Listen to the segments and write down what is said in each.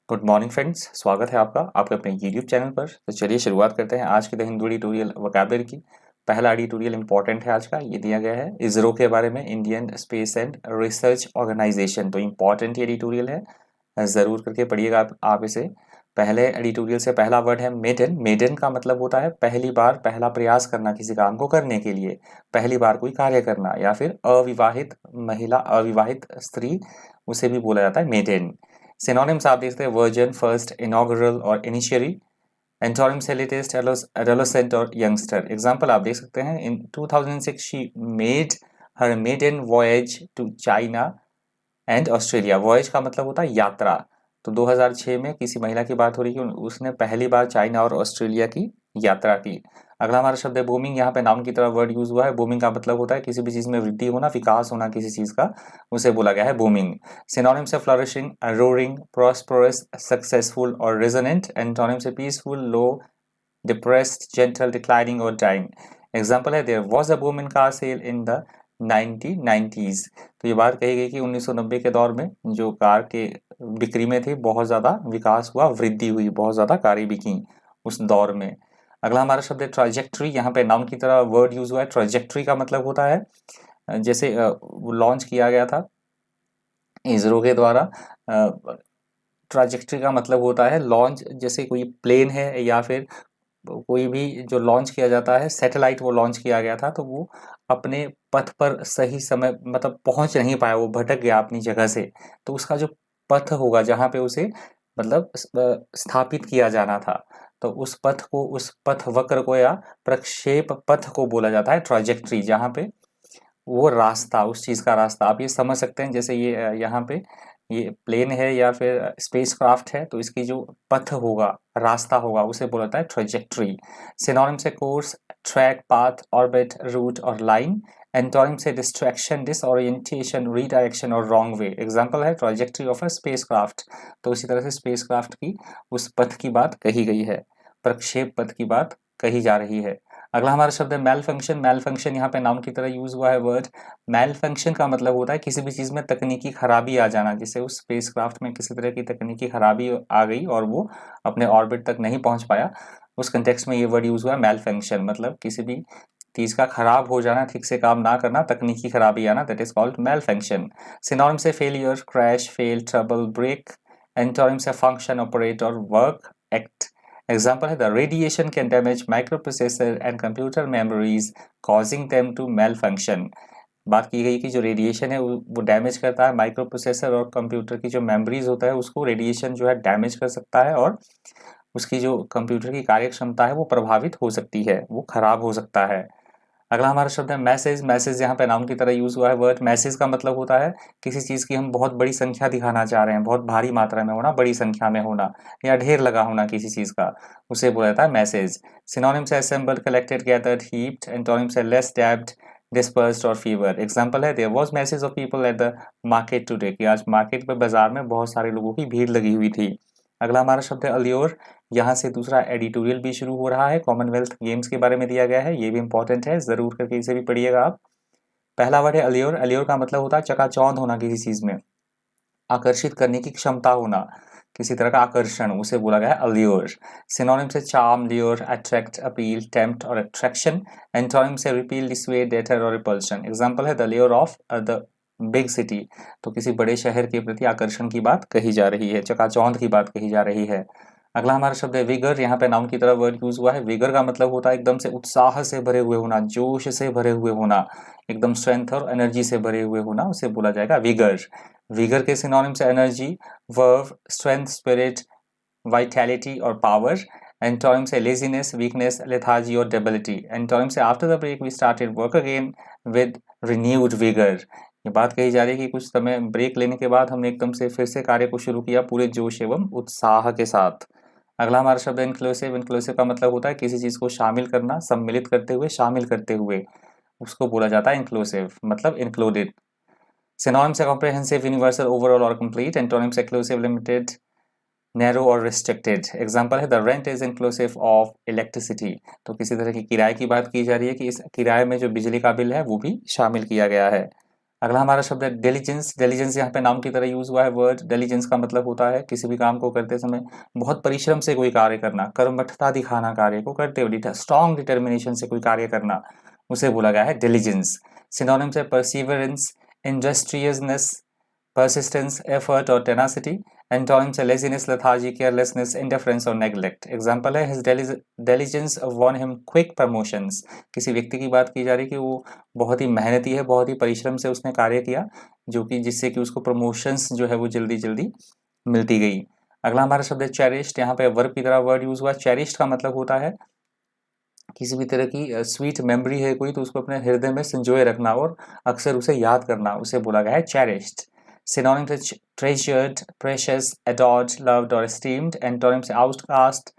Good morning friends, स्वागत है आपका आपके अपने यूट्यूब चैनल पर। तो चलिए शुरुआत करते हैं आज के द हिंदू एडिटोरियल वोकैबुलरी की। पहला एडिटोरियल इंपॉर्टेंट है आज का, ये दिया गया है इसरो के बारे में, Indian space and research organisation. तो इंपॉर्टेंट एडिटोरियल है, ज़रूर करके पढ़िएगा आप इसे। पहले एडिटोरियल से पहला वर्ड है मेडन। मेडन का मतलब होता है पहली बार, पहला प्रयास करना किसी काम को करने के लिए, पहली बार कोई कार्य करना, या फिर अविवाहित महिला, अविवाहित स्त्री, उसे भी बोला जाता है मेडन। सिनोनिम्स आप देखते हैं वर्जन, फर्स्ट, इनॉग्रल और इनिशियरी। एंटोनिम्स है लेटेस्ट, एडोलेसेंट और यंगस्टर। एग्जांपल आप देख सकते हैं, in 2006 she made her maiden voyage to China and Australia. Voyage का मतलब होता है यात्रा। तो 2006 में किसी महिला की बात हो रही है, उसने पहली बार चाइना और ऑस्ट्रेलिया की यात्रा की। अगला हमारा शब्द है बूमिंग। यहाँ पे नाउन की तरह वर्ड यूज हुआ है। बूमिंग का मतलब होता है किसी भी चीज में वृद्धि होना, विकास होना किसी चीज का, उसे बोला गया है बूमिंग। सिनोनिम से फ्लरिशिंग, रोरिंग, प्रॉस्परस, सक्सेसफुल और रेजोनेंट। एंटोनिम से peaceful, low, depressed, gentle, declining और डाइंग। एग्जाम्पल है there was a boom in car sale in the 1990s। तो ये बात कही गई कि 1990 के दौर में जो कार के बिक्री में थी बहुत ज़्यादा विकास हुआ, वृद्धि हुई, बहुत ज़्यादा कारें बिकी उस दौर में। अगला हमारा शब्द है ट्राजेक्ट्री। यहाँ पे नाउन की तरह वर्ड यूज हुआ है। ट्राजेक्ट्री का मतलब होता है जैसे लॉन्च किया गया था इसरो के द्वारा। ट्राजेक्ट्री का मतलब होता है लॉन्च, जैसे कोई प्लेन है या फिर कोई भी जो लॉन्च किया जाता है, सैटेलाइट वो लॉन्च किया गया था, तो वो अपने पथ पर सही समय मतलब पहुंच नहीं पाया, वो भटक गया अपनी जगह से। तो उसका जो पथ होगा जहाँ पे उसे मतलब स्थापित किया जाना था, तो उस पथ को, उस पथ वक्र को या प्रक्षेप पथ को बोला जाता है ट्राजेक्ट्री। जहाँ पे वो रास्ता, उस चीज का रास्ता आप ये समझ सकते हैं, जैसे ये यहाँ पे ये प्लेन है या फिर स्पेस क्राफ्ट है, तो इसकी जो पथ होगा, रास्ता होगा, उसे बोला जाता है ट्रेजेक्ट्री। सिनोनिम से course, track, path, orbit, route और लाइन। एंटोनिम से डिस्ट्रैक्शन, डिसओरिएंटेशन, रीडायरेक्शन और रॉन्ग वे। एग्जांपल है trajectory of a space craft. तो इसी तरह से स्पेस क्राफ्ट की उस पथ की बात कही गई है, प्रक्षेप पथ की बात कही जा रही है। अगला हमारा शब्द है मेल फंक्शन। मेल फंक्शन यहाँ पे नाउन की तरह यूज हुआ है वर्ड। मेल फंक्शन का मतलब होता है किसी भी चीज में तकनीकी खराबी आ जाना, जैसे उस स्पेसक्राफ्ट में किसी तरह की तकनीकी खराबी आ गई और वो अपने ऑर्बिट तक नहीं पहुंच पाया, उस कंटेक्स्ट में ये वर्ड यूज हुआ है मेल फंक्शन। मतलब किसी भी चीज का खराब हो जाना, ठीक से काम ना करना, तकनीकी खराबी आना, that is called malfunction. Synonym से failure, crash, fail, trouble, break. Antonym से फंक्शन, ऑपरेट और वर्क, एक्ट। Example है the radiation can damage microprocessor and computer memories causing them to malfunction। बात की गई कि जो रेडिएशन है वो डैमेज करता है माइक्रो प्रोसेसर और कंप्यूटर की जो मेमोरीज होता है उसको रेडिएशन जो है डैमेज कर सकता है, और उसकी जो कंप्यूटर की कार्य क्षमता है वो प्रभावित हो सकती है, वो खराब हो सकता है। अगला हमारा शब्द है मैसेज। मैसेज यहाँ पे नाउन की तरह यूज हुआ है वर्ड। मैसेज का मतलब होता है किसी चीज की हम बहुत बड़ी संख्या दिखाना चाह रहे हैं, बहुत भारी मात्रा में होना, बड़ी संख्या में होना, या ढेर लगा होना किसी चीज का, उसे बोला जाता है मैसेज। सिनोनिम से assembled, collected, gathered, heaped. Antonym से लेस, डैब्ड, डिस्पर्स्ड और फीवर। एग्जांपल है there was message of people at the market today, कि आज मार्केट में, बाजार में बहुत सारे लोगों की भीड़ लगी हुई थी। अगला हमारा शब्द है अल्योर। यहाँ से दूसरा एडिटोरियल भी शुरू हो रहा है, कॉमनवेल्थ गेम्स के बारे में दिया गया है, ये भी इंपॉर्टेंट है, जरूर करके इसे भी पढ़िएगा आप। पहला वर्ड है अल्योर। अल्योर का मतलब होता है चकाचौंध होना, किसी चीज में आकर्षित करने की क्षमता होना, किसी तरह का आकर्षण, उसे बोला गया है अल्योर। सिनोनिम से charm, lure, attract, appeal, tempt और अट्रैक्शन। एंटोनिम से रिपील, डिसवेड, डेटर और रिपल्शन। एग्जांपल है the lure of the big city. तो किसी बड़े शहर के प्रति आकर्षण की बात कही जा रही है, चकाचौंध की बात कही जा रही है। अगला हमारा शब्द है विगर। यहाँ पे नाउन की तरह वर्ड यूज हुआ है। विगर का मतलब होता है एकदम से उत्साह से भरे हुए होना, जोश से भरे हुए होना, एकदम स्ट्रेंथ और एनर्जी से भरे हुए होना, उसे बोला जाएगा विगर। विगर के सिनोनिम से energy, verve, strength, spirit, vitality और पावर। एंटोनिम से लेजीनेस, वीकनेस, लेथार्जी और डेबिलिटी। एंटोनिम से after the break we started work again with renewed vigour. ये बात कही जा रही है कि कुछ समय ब्रेक लेने के बाद हमने एकदम से फिर से कार्य को शुरू किया पूरे जोश एवं उत्साह के साथ। अगला हमारा शब्द है इंक्लूसिव। इंक्लूसिव का मतलब होता है किसी चीज को शामिल करना, सम्मिलित करते हुए, शामिल करते हुए, उसको बोला जाता है इंक्लूसिव, मतलब इंक्लूडेड। सिनोनिम्स है कॉम्प्रिहेंसिव, यूनिवर्सल, ओवरऑल और complete. Antonyms exclusive, limited, narrow और रिस्ट्रिक्टेड। एग्जांपल है the rent is inclusive of electricity. तो किसी तरह की किराए की बात की जा रही है कि इस किराए में जो बिजली का बिल है वो भी शामिल किया गया है। अगला हमारा शब्द है डिलीजेंस। डिलीजेंस यहाँ पे नाम की तरह यूज हुआ है वर्ड। डिलीजेंस का मतलब होता है किसी भी काम को करते समय बहुत परिश्रम से कोई कार्य करना, कर्मठता दिखाना, कार्य को करते हुए स्ट्रॉन्ग डिटर्मिनेशन से कोई कार्य करना, उसे बोला गया है डिलीजेंस। सिनोनिम्स है perseverance, इंडस्ट्रियसनेस, persistence, effort or tenacity. Antonyms are laziness, lethargy, carelessness, indifference or neglect. Example है his diligence won him quick promotions. किसी व्यक्ति की बात की जा रही है कि वो बहुत ही मेहनती है, बहुत ही परिश्रम से उसने कार्य किया, जो कि जिससे कि उसको प्रमोशंस जो है वो जल्दी जल्दी मिलती गई। अगला हमारा शब्द है चेरिश्ड। यहाँ पे वर्ब की तरह वर्ड यूज हुआ। चेरिश्ड का मतलब होता है किसी भी तरह की स्वीट मेमोरी है कोई, तो उसको अपने हृदय में संजोए रखना और अक्सर उसे याद करना, उसे बोला गया है चेरिश्ड। सिनोनिम्स है ट्रेजर्ड, प्रेशियस, अडोर्ड, लव्ड और एस्टीम्ड। एंटोनिम्स है outcast,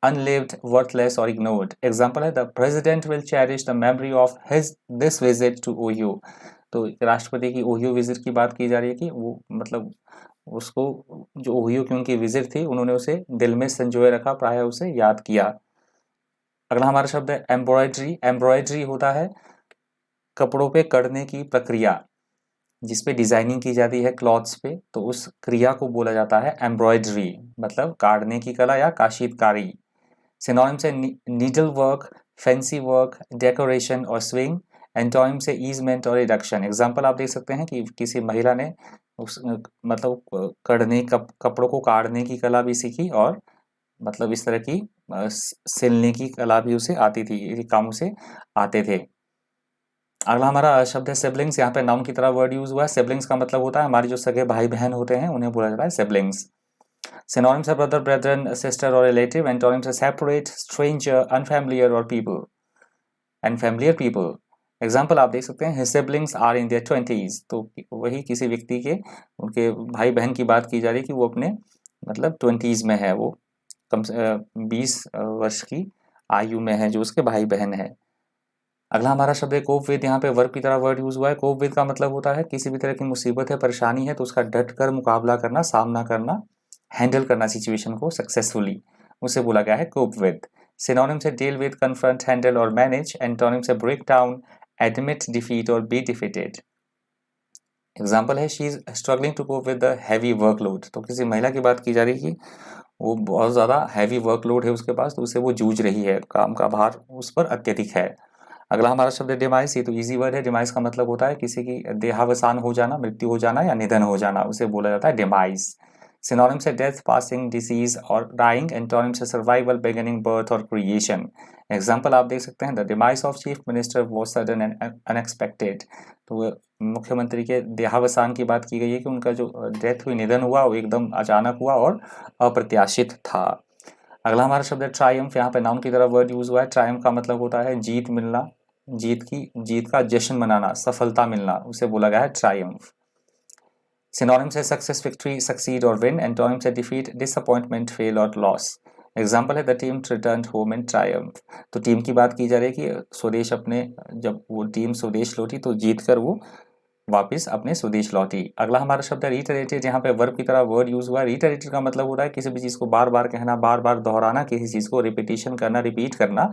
unlived, worthless or ignored. Example है the president will cherish the memory of his this visit to OU. तो राष्ट्रपति की ओहियो विजिट की बात की जा रही है कि वो मतलब उसको जो ओहियो की उनकी विजिट थी उन्होंने उसे दिल में संजोए रखा, प्राय उसे याद किया। अगला हमारा शब्द है एम्ब्रॉयडरी। एम्ब्रॉयडरी होता है कपड़ों पे करने की प्रक्रिया, जिसपे डिजाइनिंग की जाती है क्लॉथ्स पे, तो उस क्रिया को बोला जाता है एम्ब्रॉयडरी, मतलब काटने की कला या काशीतकारी। सिनोनिम्स है needle work, fancy work, decoration और स्विंग। एंटोनिम से ईजमेंट और रिडक्शन। एग्जाम्पल आप देख सकते हैं कि किसी महिला ने उस मतलब करने कपड़ों को काटने की कला भी सीखी और मतलब इस तरह की सिलने की कला भी उसे आती थी, ये काम उसे आते थे। अगला हमारा शब्द है सिबलिंग्स। यहाँ पे नाउन की तरह वर्ड यूज हुआ है। सिबलिंग्स का मतलब होता है हमारे जो सगे भाई बहन होते हैं उन्हें बोला जाता है siblings. Synonyms are brother, brethren, sister or relative. Antonyms are separate, stranger, unfamiliar or people. Unfamiliar people. Example आप देख सकते हैं his siblings are in their 20s। तो वही किसी व्यक्ति के उनके भाई बहन की बात की जा रही है कि वो अपने मतलब 20s में है, वो कम से 20 वर्ष की आयु में है जो उसके भाई बहन है। अगला हमारा शब्द है कोप विद। यहाँ पे वर्ब की तरह वर्ड यूज हुआ है। कोप विद का मतलब होता है किसी भी तरह की मुसीबत है, परेशानी है तो उसका डट कर मुकाबला करना, सामना करना, हैंडल करना सिचुएशन को सक्सेसफुली, उसे बोला गया है कोप विद। सिनोनिम से डील विद, कन्फ्रंट, हैंडल और मैनेज। एंटोनिम से ब्रेक डाउन, एडमिट डिफीट और बी डिफीटेड। एग्जाम्पल है she is struggling to cope with the heavy workload. तो किसी महिला की बात की जा रही है कि वो बहुत ज़्यादा हैवी वर्कलोड है उसके पास, तो उससे वो जूझ रही है, काम का भार उस पर अत्यधिक है। अगला हमारा शब्द है डिमाइस। ये तो इजी वर्ड है। डिमाइस का मतलब होता है किसी की देहावसान हो जाना, मृत्यु हो जाना या निधन हो जाना, उसे बोला जाता है डिमाइस। सिनोनिम्स है डेथ, पासिंग, डिसीज और डाइंग। एंटोनिम्स है सर्वाइवल, बिगिनिंग, बर्थ और क्रिएशन। एग्जाम्पल आप देख सकते हैं the demise of chief minister was sudden and unexpected. तो मुख्यमंत्री के देहावसान की बात की गई है कि उनका जो डेथ हुई, निधन हुआ, वो एकदम अचानक हुआ और अप्रत्याशित था। अगला हमारा शब्द है ट्रायम्फ। यहाँ पे नाउन की तरह वर्ड यूज हुआ है। ट्रायम्फ का मतलब होता है जीत मिलना, जीत का जश्न मनाना, सफलता मिलना, उसे बोला गया है ट्रायम्फ। सिनोनिम्स है सक्सेस, विक्ट्री, सक्सीड और विन। एंटोनिम्स है डिफीट, डिसअपॉइंटमेंट, फेल और लॉस। एग्जाम्पल है the team return home in Triumph. तो टीम की बात की जा रही है कि स्वदेश अपने, जब वो टीम स्वदेश लौटी तो जीत कर वो वापिस अपने स्वदेश लौटी। अगला हमारा शब्द है रिटरेटेड। यहाँ पे वर्ब की तरह वर्ड यूज हुआ है। रिटरेटेड का मतलब होता है किसी भी चीज को बार बार कहना, बार बार दोहराना, किसी चीज को रिपीटिशन करना, रिपीट करना,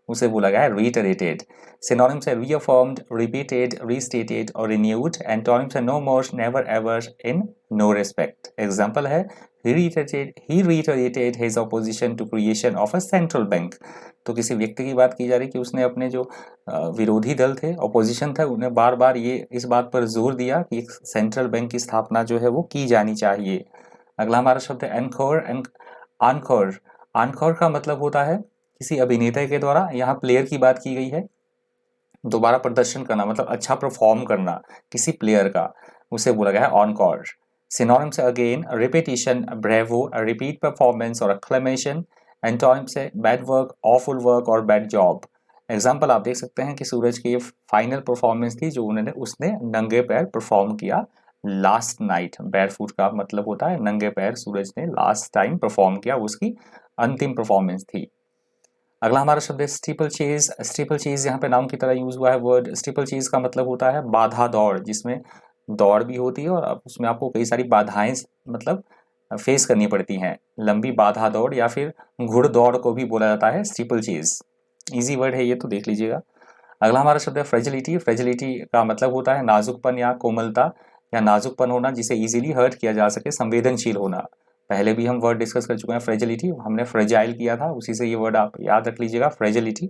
उसे बोला गया है रिटरेटेड। सिनोनिम्स है रीअफर्म्ड, रिपीटेड, रीस्टेटेड और रिन्यूड। एंटोनिम्स है no more, never, ever, in no respect. Example है he reiterated his opposition to creation of a central bank। तो किसी व्यक्ति की बात की जा रही कि उसने अपने जो विरोधी दल थे, ऑपोजिशन था, उन्हें बार बार ये इस बात पर जोर दिया कि एक सेंट्रल बैंक की स्थापना जो है वो की जानी चाहिए। अगला हमारा शब्द है एनकोर। आनकोर। आनकोर का मतलब होता है किसी अभिनेता के द्वारा, यहाँ प्लेयर की बात की गई है, दोबारा प्रदर्शन करना मतलब अच्छा परफॉर्म करना किसी प्लेयर का, उसे बोला गया है ऑनकोर। सिनोनिम्स है again, repetition, bravo, repeat performance और एक्लेमेशन। एंटोनिम्स है बैड वर्क, ऑफुल वर्क और बैड जॉब। एग्जाम्पल आप देख सकते हैं कि सूरज की फाइनल परफॉर्मेंस थी जो उसने नंगे पैर परफॉर्म किया लास्ट नाइट। बैर फुट का मतलब होता है नंगे पैर, सूरज ने लास्ट टाइम परफॉर्म किया, उसकी अंतिम परफॉर्मेंस थी। अगला हमारा शब्द है स्टीपल चेज। स्टीपल चेज यहाँ पे नाउन की तरह यूज हुआ है वर्ड। स्टीपल चेज का मतलब होता है बाधा दौड़, जिसमें दौड़ भी होती है और उसमें आपको कई सारी बाधाएं मतलब फेस करनी पड़ती हैं। लंबी बाधा दौड़ या फिर घुड़ दौड़ को भी बोला जाता है स्टीपल चेज। इजी वर्ड है ये, तो देख लीजिएगा। अगला हमारा शब्द है फ्रेजिलिटी। फ्रेजिलिटी का मतलब होता है नाजुकपन या कोमलता या नाजुकपन होना, जिसे इजीली हर्ट किया जा सके, संवेदनशील होना। पहले भी हम वर्ड डिस्कस कर चुके हैं फ्रेजिलिटी, हमने फ्रेजाइल किया था, उसी से ये वर्ड आप याद रख लीजिएगा, फ्रेजिलिटी।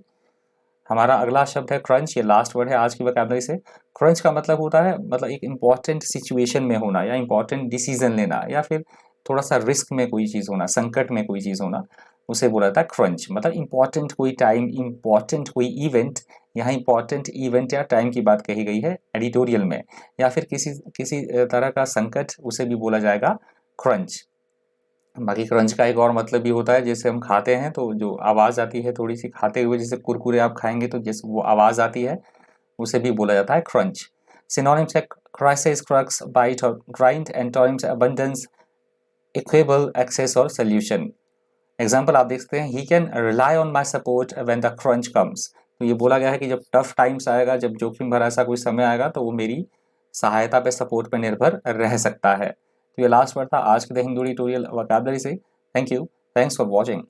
हमारा अगला शब्द है क्रंच, ये लास्ट वर्ड है आज की वोकैबुलरी से। क्रंच का मतलब होता है मतलब एक इंपॉर्टेंट सिचुएशन में होना या इंपॉर्टेंट डिसीजन लेना या फिर थोड़ा सा रिस्क में कोई चीज़ होना, संकट में कोई चीज़ होना, उसे बोला जाता है क्रंच। मतलब इंपॉर्टेंट कोई टाइम, इंपॉर्टेंट कोई इवेंट, यहाँ इंपॉर्टेंट इवेंट या टाइम की बात कही गई है एडिटोरियल में, या फिर किसी किसी तरह का संकट, उसे भी बोला जाएगा क्रंच। बाकी क्रंच का एक और मतलब भी होता है, जैसे हम खाते हैं तो जो आवाज़ आती है थोड़ी सी खाते हुए, जैसे कुरकुरे आप खाएंगे तो जैसे वो आवाज़ आती है, उसे भी बोला जाता है क्रंच। सिनोनिम्स है क्राइसिस, क्रक्स, बाइट और grind. Antonyms abundance, equable, excess और सोल्यूशन। एग्जाम्पल आप देख सकते हैं, he can rely on my support when the crunch comes. तो ये बोला गया है कि जब टफ टाइम्स आएगा, जब जोखिम भरा ऐसा कोई समय आएगा, तो वो मेरी सहायता पे, सपोर्ट पे निर्भर रह सकता है। तो ये लास्ट वर्ड था आज के द हिंदू ट्यूटोरियल वोकैबुलरी से। Thank you, thanks for watching.